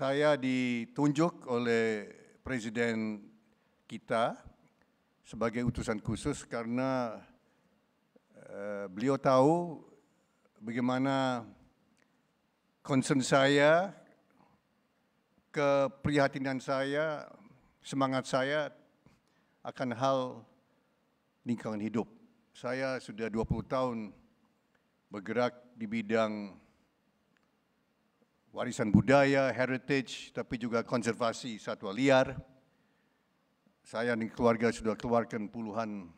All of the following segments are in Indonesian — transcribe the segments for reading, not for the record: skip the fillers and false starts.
Saya ditunjuk oleh Presiden kita sebagai utusan khusus karena beliau tahu bagaimana concern saya, keprihatinan saya, semangat saya akan hal lingkungan hidup. Saya sudah 20 tahun bergerak di bidang warisan budaya, heritage, tapi juga konservasi satwa liar. Saya dan keluarga sudah keluarkan puluhan,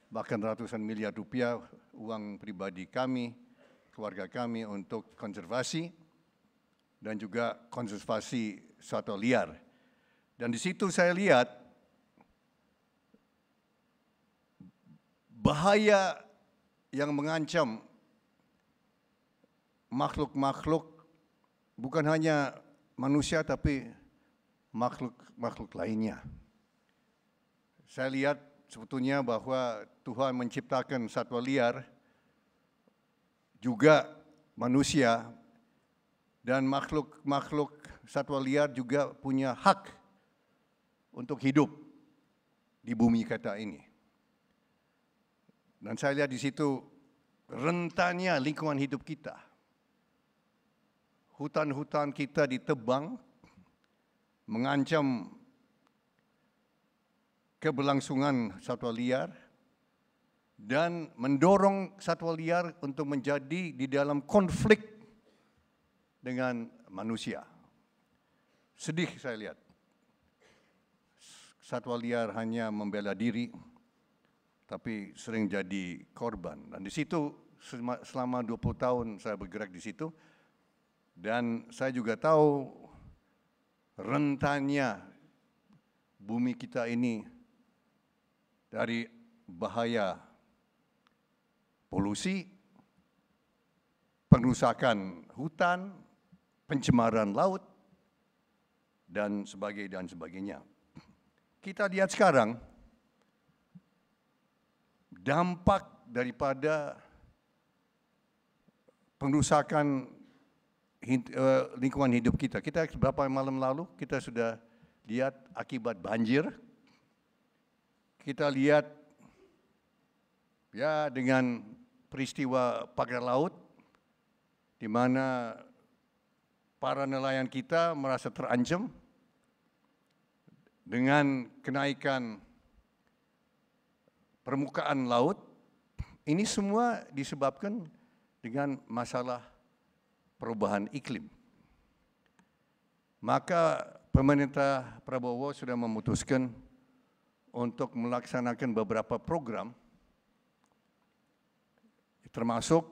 bahkan ratusan miliar rupiah uang pribadi kami, keluarga kami untuk konservasi dan juga konservasi satwa liar. Dan di situ saya lihat bahaya yang mengancam makhluk-makhluk, bukan hanya manusia tapi makhluk-makhluk lainnya. Saya lihat sebetulnya bahwa Tuhan menciptakan satwa liar, juga manusia, dan makhluk-makhluk satwa liar juga punya hak untuk hidup di bumi kita ini. Dan saya lihat di situ rentannya lingkungan hidup kita. Hutan-hutan kita ditebang, mengancam keberlangsungan satwa liar, dan mendorong satwa liar untuk menjadi di dalam konflik dengan manusia. Sedih saya lihat. Satwa liar hanya membela diri, tapi sering jadi korban. Dan di situ selama 20 tahun saya bergerak di situ, dan saya juga tahu rentannya bumi kita ini dari bahaya polusi, pengerusakan hutan, pencemaran laut, dan sebagainya. Kita lihat sekarang dampak daripada pengerusakan lingkungan hidup kita. Kita beberapa malam lalu kita sudah lihat akibat banjir. Kita lihat ya dengan peristiwa pagar laut di mana para nelayan kita merasa terancam dengan kenaikan permukaan laut. Ini semua disebabkan dengan masalah perubahan iklim. Maka pemerintah Prabowo sudah memutuskan untuk melaksanakan beberapa program, termasuk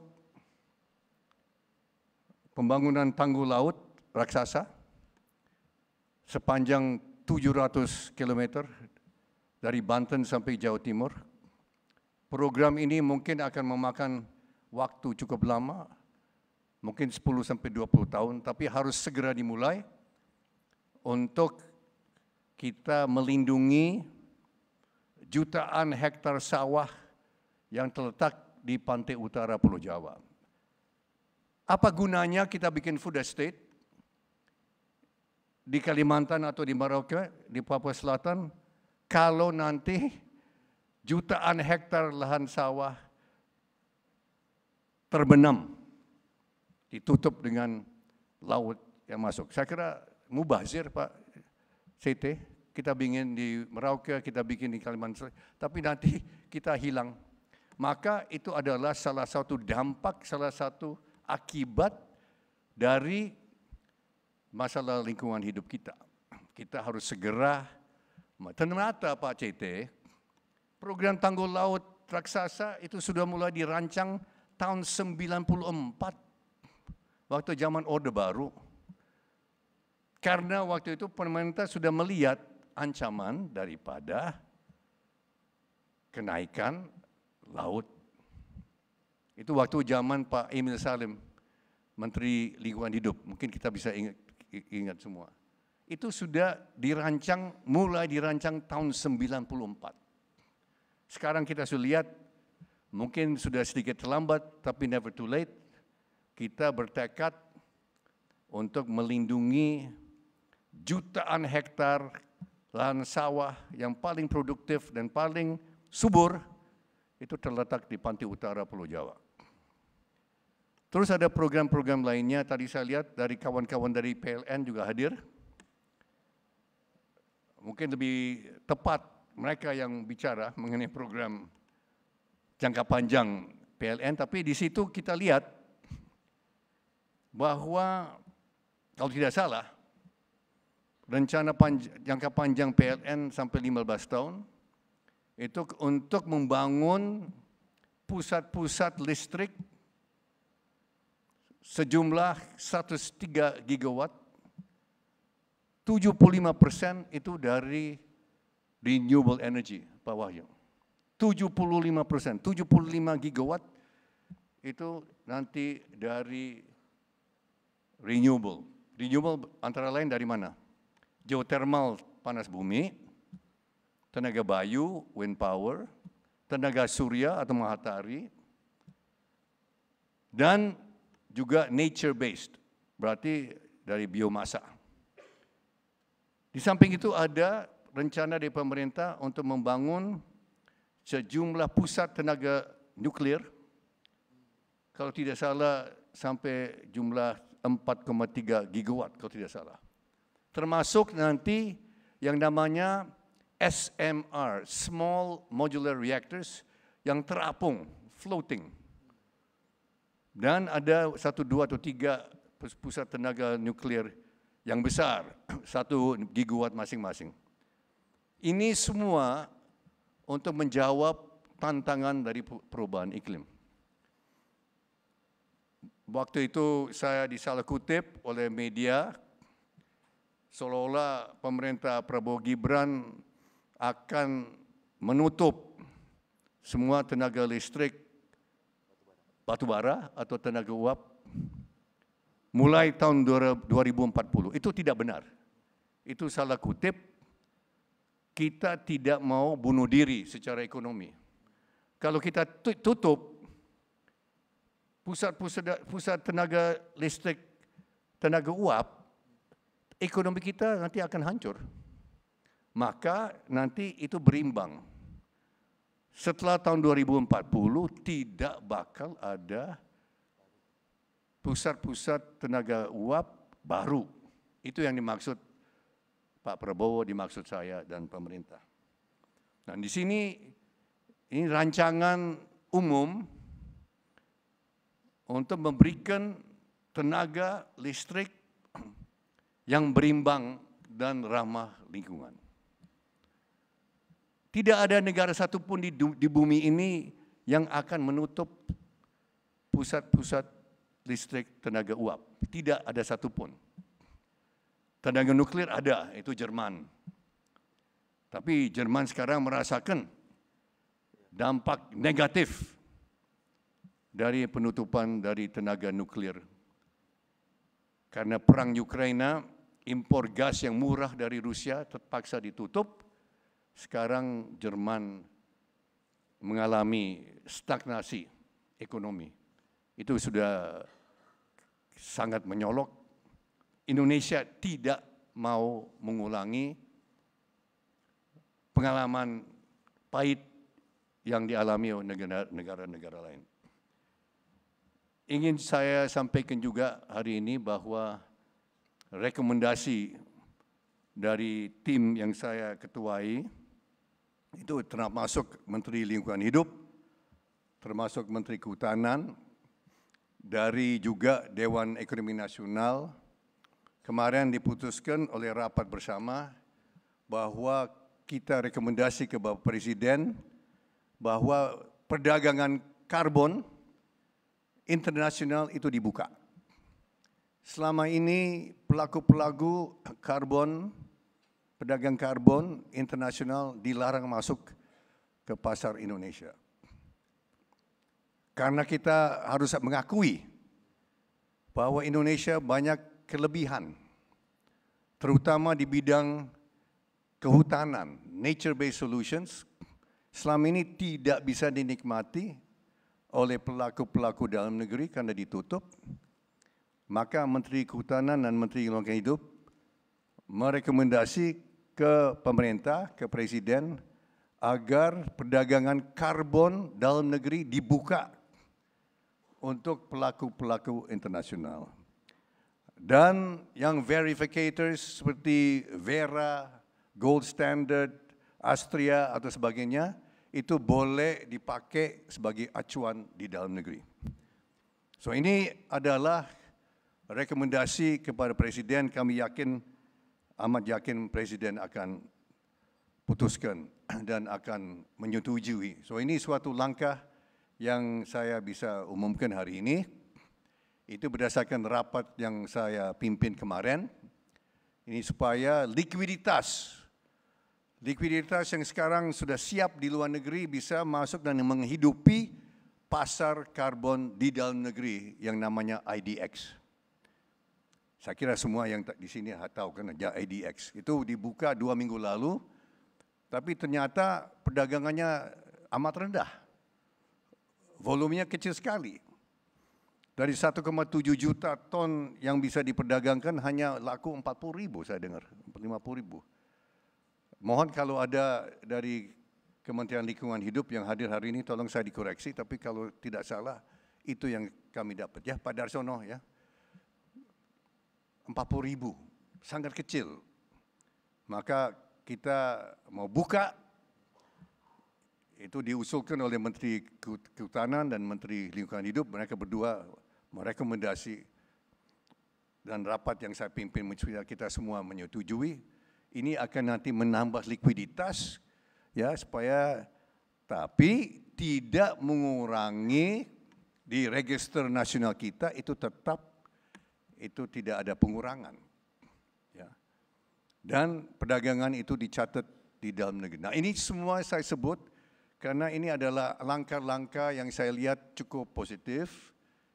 pembangunan tanggul laut raksasa sepanjang 700 km dari Banten sampai Jawa Timur. Program ini mungkin akan memakan waktu cukup lama, mungkin 10 sampai 20 tahun, tapi harus segera dimulai untuk kita melindungi jutaan hektar sawah yang terletak di pantai utara Pulau Jawa. Apa gunanya kita bikin food estate di Kalimantan atau di Merauke, di Papua Selatan, kalau nanti jutaan hektar lahan sawah terbenam, ditutup dengan laut yang masuk. Saya kira mubazir Pak CT, kita bikin di Merauke, kita bikin di Kalimantan, tapi nanti kita hilang. Maka itu adalah salah satu dampak, salah satu akibat dari masalah lingkungan hidup kita. Kita harus segera, ternyata Pak CT, program tanggul laut raksasa itu sudah mulai dirancang tahun 94, waktu zaman Orde Baru. Karena waktu itu pemerintah sudah melihat ancaman daripada kenaikan laut. Itu waktu zaman Pak Emil Salim, Menteri Lingkungan Hidup, mungkin kita bisa ingat semua. Itu sudah dirancang, mulai dirancang tahun 94. Sekarang kita sudah lihat, mungkin sudah sedikit terlambat, tapi never too late. Kita bertekad untuk melindungi jutaan hektar lahan sawah yang paling produktif dan paling subur itu terletak di pantai utara Pulau Jawa. Terus ada program-program lainnya, tadi saya lihat dari kawan-kawan dari PLN juga hadir. Mungkin lebih tepat mereka yang bicara mengenai program jangka panjang PLN, tapi di situ kita lihat bahwa kalau tidak salah, rencana jangka panjang PLN sampai 15 tahun itu untuk membangun pusat-pusat listrik sejumlah 103 gigawatt, 75% itu dari renewable energy, Pak Wahyu. 75%, 75 gigawatt itu nanti dari renewable. Renewable antara lain dari mana? Geothermal, panas bumi, tenaga bayu, wind power, tenaga surya atau matahari, dan juga nature based, berarti dari biomasa. Di samping itu ada rencana dari pemerintah untuk membangun sejumlah pusat tenaga nuklir, kalau tidak salah sampai jumlah 4,3 gigawatt kalau tidak salah. Termasuk nanti yang namanya SMR, Small Modular Reactors, yang terapung, floating. Dan ada 1, 2, atau 3 pusat tenaga nuklir yang besar, 1 gigawatt masing-masing. Ini semua untuk menjawab tantangan dari perubahan iklim. Waktu itu saya disalah kutip oleh media, seolah-olah pemerintah Prabowo Gibran akan menutup semua tenaga listrik batubara atau tenaga uap mulai tahun 2040. Itu tidak benar. Itu salah kutip. Kita tidak mau bunuh diri secara ekonomi. Kalau kita tutup pusat tenaga listrik, tenaga uap, ekonomi kita nanti akan hancur. Maka nanti itu berimbang. Setelah tahun 2040 tidak bakal ada pusat-pusat tenaga uap baru. Itu yang dimaksud Pak Prabowo, dimaksud saya dan pemerintah. Nah, di sini ini rancangan umum untuk memberikan tenaga listrik yang berimbang dan ramah lingkungan. Tidak ada negara satupun di bumi ini yang akan menutup pusat-pusat listrik tenaga uap. Tidak ada satupun. Tenaga nuklir ada, itu Jerman. Tapi Jerman sekarang merasakan dampak negatif dari penutupan dari tenaga nuklir. Karena perang Ukraina, impor gas yang murah dari Rusia terpaksa ditutup. Sekarang Jerman mengalami stagnasi ekonomi. Itu sudah sangat menyolok. Indonesia tidak mau mengulangi pengalaman pahit yang dialami oleh negara-negara lain. Ingin saya sampaikan juga hari ini bahwa rekomendasi dari tim yang saya ketuai itu termasuk Menteri Lingkungan Hidup, termasuk Menteri Kehutanan, dari juga Dewan Ekonomi Nasional. Kemarin diputuskan oleh rapat bersama bahwa kita rekomendasi ke Bapak Presiden bahwa perdagangan karbon internasional itu dibuka. Selama ini pelaku-pelaku karbon, pedagang karbon internasional dilarang masuk ke pasar Indonesia. Karena kita harus mengakui bahwa Indonesia banyak kelebihan, terutama di bidang kehutanan, nature-based solutions, selama ini tidak bisa dinikmati oleh pelaku-pelaku dalam negeri karena ditutup. Maka Menteri Kehutanan dan Menteri Lingkungan Hidup merekomendasi ke pemerintah, ke presiden, agar perdagangan karbon dalam negeri dibuka untuk pelaku-pelaku internasional. Dan yang verificators seperti Vera, Gold Standard, Astria atau sebagainya, itu boleh dipakai sebagai acuan di dalam negeri. So ini adalah rekomendasi kepada Presiden, kami yakin, amat yakin Presiden akan putuskan dan akan menyetujui. So ini suatu langkah yang saya bisa umumkan hari ini. Itu berdasarkan rapat yang saya pimpin kemarin. Ini supaya likuiditas yang sekarang sudah siap di luar negeri bisa masuk dan menghidupi pasar karbon di dalam negeri yang namanya IDX. Saya kira semua yang di sini tahu kan IDX. Itu dibuka 2 minggu lalu, tapi ternyata perdagangannya amat rendah. Volumenya kecil sekali. Dari 1,7 juta ton yang bisa diperdagangkan hanya laku 40.000 saya dengar, 50.000. Mohon kalau ada dari Kementerian Lingkungan Hidup yang hadir hari ini, tolong saya dikoreksi, tapi kalau tidak salah, itu yang kami dapat. Ya, Pak Darsono, ya. 40.000, sangat kecil. Maka kita mau buka, itu diusulkan oleh Menteri Kehutanan dan Menteri Lingkungan Hidup, mereka berdua merekomendasi dan rapat yang saya pimpin kita semua menyetujui, ini akan nanti menambah likuiditas ya supaya tapi tidak mengurangi di register nasional kita itu tetap itu tidak ada pengurangan. Ya. Dan perdagangan itu dicatat di dalam negeri. Nah, ini semua saya sebut karena ini adalah langkah-langkah yang saya lihat cukup positif,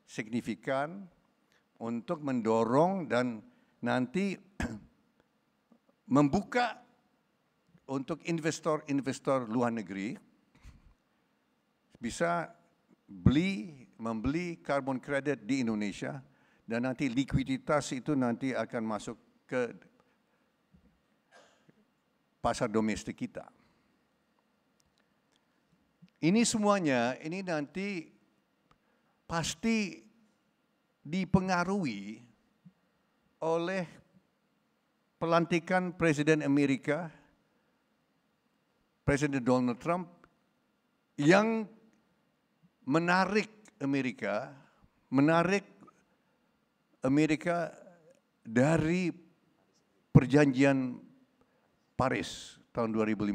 signifikan untuk mendorong dan nanti membuka untuk investor-investor luar negeri bisa membeli carbon credit di Indonesia dan nanti likuiditas itu nanti akan masuk ke pasar domestik kita. Ini semuanya, ini nanti pasti dipengaruhi oleh pelantikan Presiden Amerika, Presiden Donald Trump, yang menarik Amerika dari perjanjian Paris tahun 2015.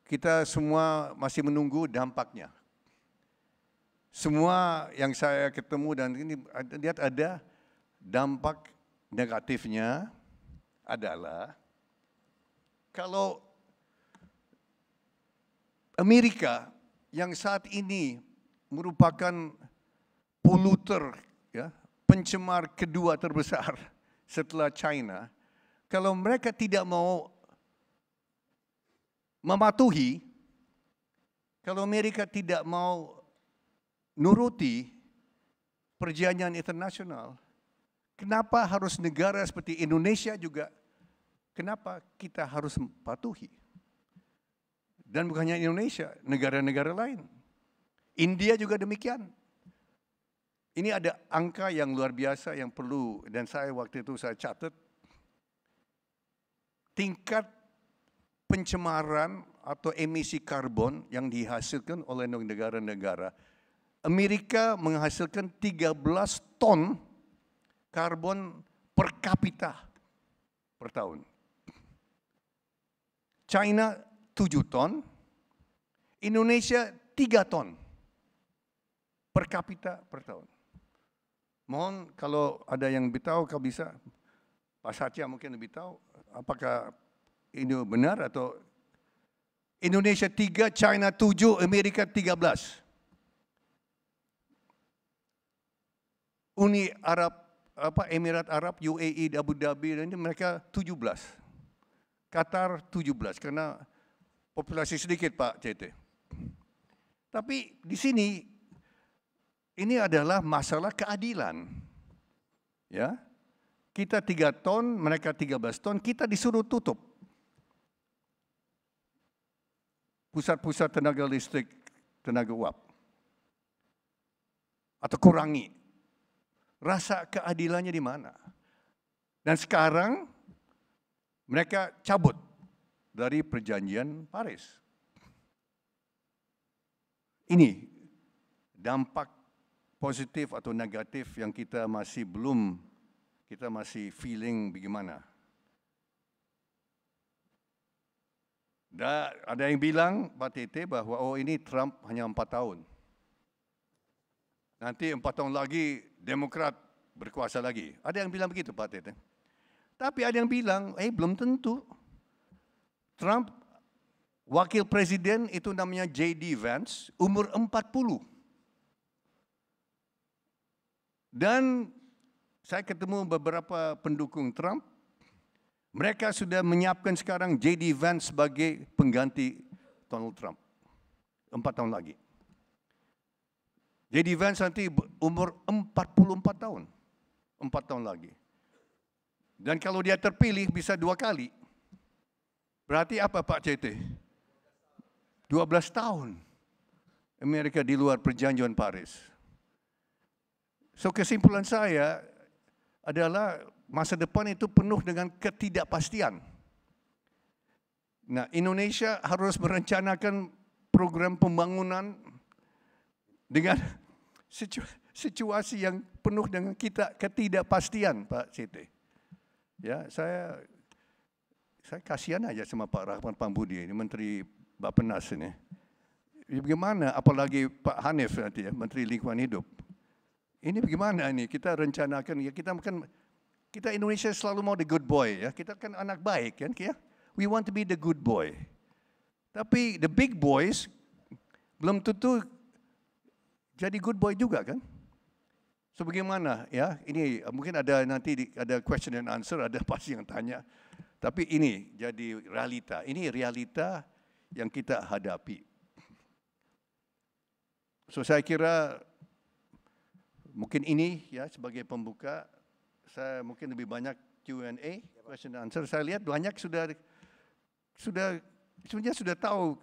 Kita semua masih menunggu dampaknya. Semua yang saya ketemu dan ini lihat ada dampak negatifnya adalah kalau Amerika yang saat ini merupakan poluter, ya, pencemar kedua terbesar setelah China, kalau mereka tidak mau mematuhi, kalau Amerika tidak mau nuruti perjanjian internasional, kenapa harus negara seperti Indonesia juga, kenapa kita harus patuhi? Dan bukan hanya Indonesia, negara-negara lain. India juga demikian. Ini ada angka yang luar biasa yang perlu, dan saya waktu itu saya catat, tingkat pencemaran atau emisi karbon yang dihasilkan oleh negara-negara. Amerika menghasilkan 13 ton karbon per kapita per tahun. China 7 ton, Indonesia 3 ton per kapita per tahun. Mohon kalau ada yang lebih tahu, kau bisa, Pak Satya mungkin lebih tahu, apakah ini benar atau Indonesia 3, China 7, Amerika 13. Uni Arab, Emirat Arab, UAE, Abu Dhabi, dan ini mereka 17. Qatar 17, karena populasi sedikit Pak CT. Tapi di sini, ini adalah masalah keadilan. Ya, Kita 3 ton, mereka 13 ton, kita disuruh tutup pusat-pusat tenaga listrik, tenaga uap. Atau kurangi. Rasa keadilannya di mana? Dan sekarang mereka cabut dari perjanjian Paris. Ini dampak positif atau negatif yang kita masih feeling bagaimana. Dan ada yang bilang, Pak Tete, bahwa ini Trump hanya 4 tahun. Nanti 4 tahun lagi Demokrat berkuasa lagi. Ada yang bilang begitu, Pak Tete. Tapi ada yang bilang, belum tentu. Trump, wakil presiden itu namanya J.D. Vance, umur 40. Dan saya ketemu beberapa pendukung Trump, mereka sudah menyiapkan sekarang J.D. Vance sebagai pengganti Donald Trump. 4 tahun lagi. J.D. Vance nanti umur 44 tahun. 4 tahun lagi. Dan kalau dia terpilih bisa 2 kali. Berarti apa Pak CT? 12 tahun. Amerika di luar perjanjian Paris. So kesimpulan saya adalah masa depan itu penuh dengan ketidakpastian. Nah, Indonesia harus merencanakan program pembangunan dengan situasi yang penuh dengan ketidakpastian, Pak Siti. Ya, saya kasihan aja sama Pak Rahman Pambudi ini, Menteri Bappenas ini. Bagaimana, apalagi Pak Hanif nanti ya, Menteri Lingkungan Hidup. Ini bagaimana ini? Kita rencanakan, ya kita Indonesia selalu mau the good boy, ya. Kita kan anak baik, kan? Ya? We want to be the good boy. Tapi the big boys belum tentu jadi good boy juga, kan? So bagaimana, ya? Ini mungkin ada nanti ada question and answer, ada pasti yang tanya. Tapi ini jadi realita. Ini realita yang kita hadapi. So saya kira mungkin ini ya sebagai pembuka, saya mungkin lebih banyak Q&A, question and answer. Saya lihat banyak sebenarnya sudah tahu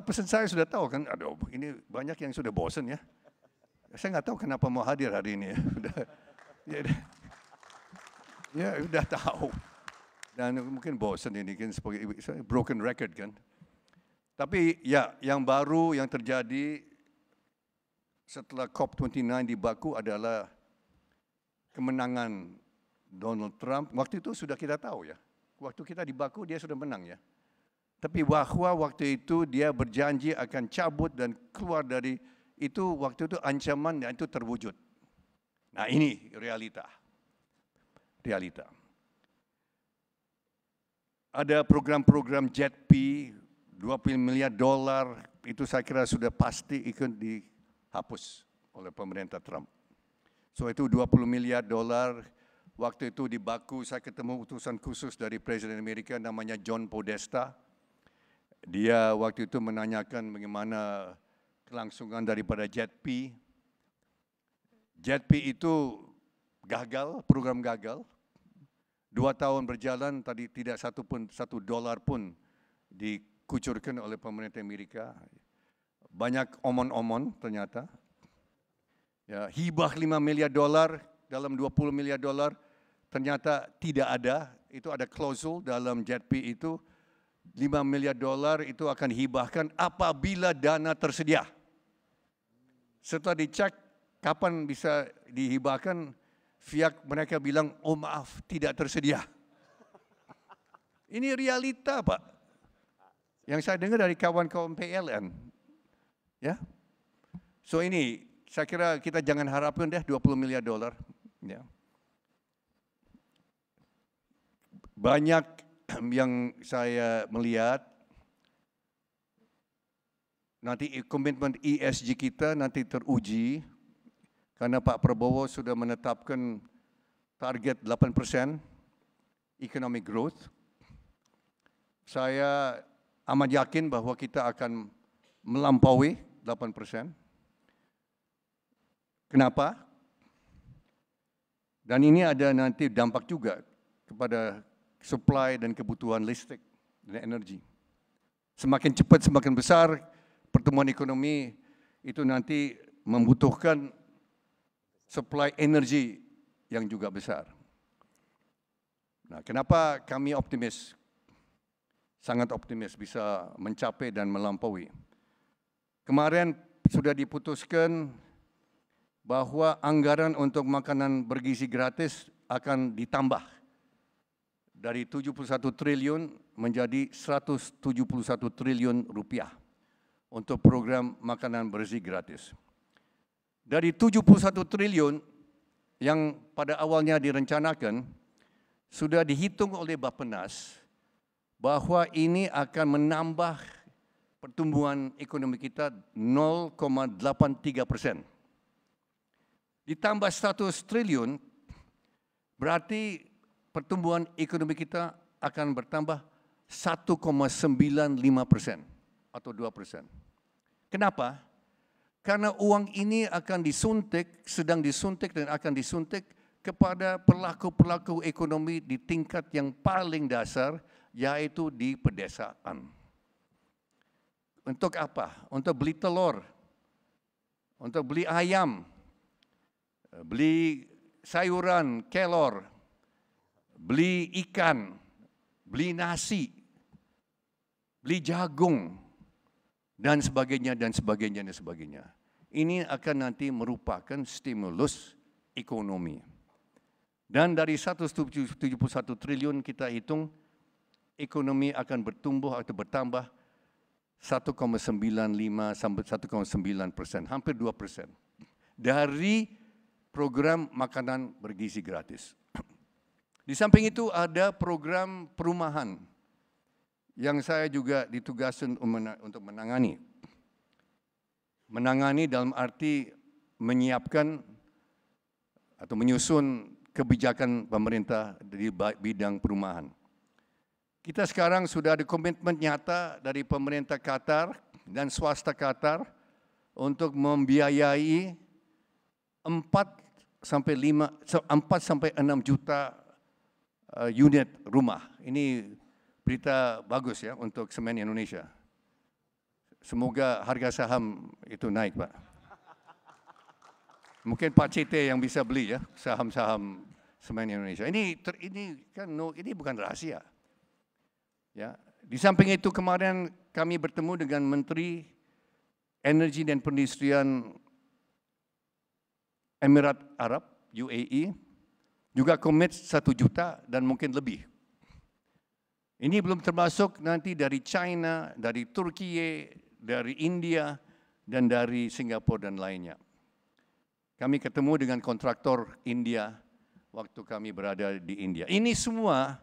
pesan saya, sudah tahu kan. Aduh, ini banyak yang sudah bosan ya. Saya nggak tahu kenapa mau hadir hari ini ya. Udah tahu. Dan mungkin bosan ini kan sebagai broken record kan. Tapi ya yang baru yang terjadi setelah COP29 di Baku adalah kemenangan Donald Trump. Waktu itu sudah kita tahu ya. Waktu kita di Baku dia sudah menang ya. Tapi bahwa waktu itu dia berjanji akan cabut dan keluar dari itu, waktu itu ancaman dan itu terwujud. Nah ini realita. Ada program-program JETP, $20 miliar, itu saya kira sudah pasti ikut dihapus oleh pemerintah Trump. So itu $20 miliar, waktu itu di Baku saya ketemu utusan khusus dari Presiden Amerika namanya John Podesta. Dia waktu itu menanyakan bagaimana kelangsungan daripada JETP. JETP itu gagal, program gagal. 2 tahun berjalan, tadi tidak $1 pun dikucurkan oleh pemerintah Amerika. Banyak omon-omon ternyata. Ya, hibah $5 miliar dalam $20 miliar ternyata tidak ada. Itu ada klausul dalam JETP itu. $5 miliar itu akan dihibahkan apabila dana tersedia. Setelah dicek kapan bisa dihibahkan, pihak mereka bilang, oh maaf, tidak tersedia. Ini realita, Pak. Yang saya dengar dari kawan-kawan PLN. Ya. So ini, saya kira kita jangan harapkan deh $20 miliar. Ya. Banyak yang saya melihat, nanti komitmen ESG kita nanti teruji, karena Pak Prabowo sudah menetapkan target 8% economic growth. Saya amat yakin bahwa kita akan melampaui 8%. Kenapa? Dan ini ada nanti dampak juga kepada supply dan kebutuhan listrik dan energi. Semakin cepat, semakin besar pertumbuhan ekonomi itu nanti membutuhkan supply energi yang juga besar. Nah, kenapa kami optimis? Sangat optimis bisa mencapai dan melampaui. Kemarin sudah diputuskan bahwa anggaran untuk makanan bergizi gratis akan ditambah dari 71 triliun menjadi 171 triliun rupiah untuk program makanan bergizi gratis. Dari 71 triliun yang pada awalnya direncanakan, sudah dihitung oleh Bappenas bahwa ini akan menambah pertumbuhan ekonomi kita 0,83%. Ditambah 100 triliun, berarti pertumbuhan ekonomi kita akan bertambah 1,95% atau 2%. Kenapa? Karena uang ini akan disuntik, sedang disuntik dan akan disuntik kepada pelaku-pelaku ekonomi di tingkat yang paling dasar, yaitu di pedesaan. Untuk apa? Untuk beli telur, untuk beli ayam, beli sayuran, kelor, beli ikan, beli nasi, beli jagung, dan sebagainya, dan sebagainya, dan sebagainya. Ini akan nanti merupakan stimulus ekonomi. Dan dari 171 triliun kita hitung, ekonomi akan bertumbuh atau bertambah 1,95 sampai 1,9%, hampir 2% dari program makanan bergizi gratis. Di samping itu ada program perumahan yang saya juga ditugaskan untuk menangani. Menangani dalam arti menyiapkan atau menyusun kebijakan pemerintah di bidang perumahan. Kita sekarang sudah ada komitmen nyata dari pemerintah Qatar dan swasta Qatar untuk membiayai 4 sampai 6 juta unit rumah. Ini berita bagus ya untuk semen Indonesia. Semoga harga saham itu naik, Pak. Mungkin Pak CT yang bisa beli ya saham-saham semen Indonesia. Ini bukan rahasia. Ya, di samping itu kemarin kami bertemu dengan Menteri Energi dan Perindustrian Emirat Arab, UAE, juga komit 1 juta dan mungkin lebih. Ini belum termasuk nanti dari China, dari Turki, dari India, dan dari Singapura dan lainnya. Kami ketemu dengan kontraktor India waktu kami berada di India. Ini semua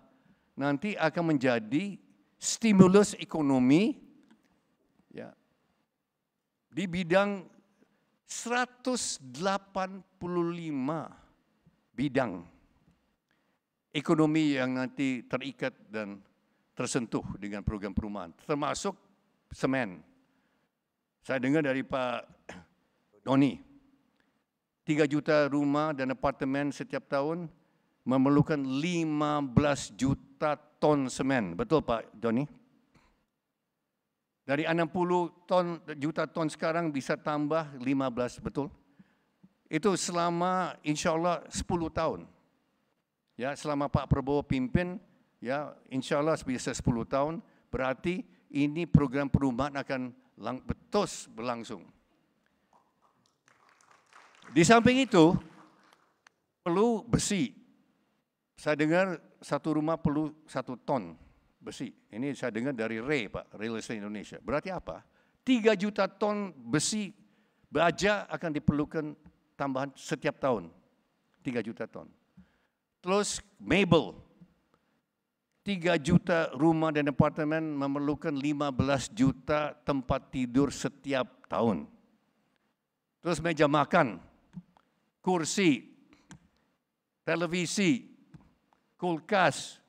nanti akan menjadi stimulus ekonomi ya, di bidang 185 bidang ekonomi yang nanti terikat dan tersentuh dengan program perumahan, termasuk semen. Saya dengar dari Pak Doni, 3 juta rumah dan apartemen setiap tahun memerlukan 15 juta ton semen. Betul Pak Doni? Dari 60 juta ton sekarang bisa tambah 15, betul? Itu selama insya Allah 10 tahun. Ya, selama Pak Prabowo pimpin, ya insya Allah bisa 10 tahun, berarti ini program perumahan akan betul berlangsung. Di samping itu, perlu besi. Saya dengar satu rumah perlu 1 ton besi. Ini saya dengar dari REI, Pak, Real Estate Indonesia. Berarti apa? 3 juta ton besi baja akan diperlukan tambahan setiap tahun. 3 juta ton. Terus mebel. 3 juta rumah dan apartemen memerlukan 15 juta tempat tidur setiap tahun. Terus meja makan, kursi, televisi, kulkas,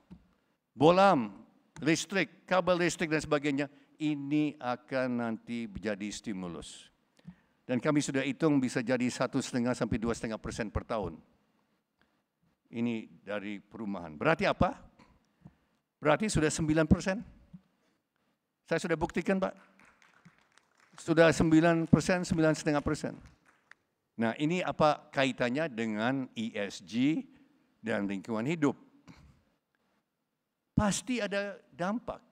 bolam, listrik, kabel listrik dan sebagainya, ini akan nanti menjadi stimulus. Dan kami sudah hitung bisa jadi 1,5 sampai 2,5% per tahun. ini dari perumahan. Berarti apa? Berarti sudah 9%. Saya sudah buktikan, Pak. Sudah 9%, 9,5%. Nah, ini apa kaitannya dengan ESG dan lingkungan hidup? Pasti ada dampak.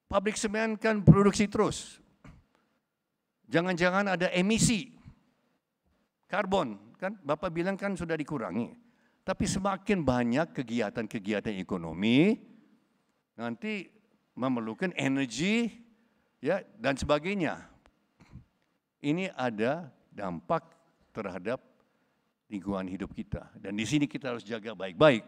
Pabrik semen kan produksi terus. Jangan-jangan ada emisi karbon, kan Bapak bilang kan sudah dikurangi. Tapi semakin banyak kegiatan-kegiatan ekonomi, nanti memerlukan energi, ya, dan sebagainya. Ini ada dampak terhadap lingkungan hidup kita. Dan di sini kita harus jaga baik-baik.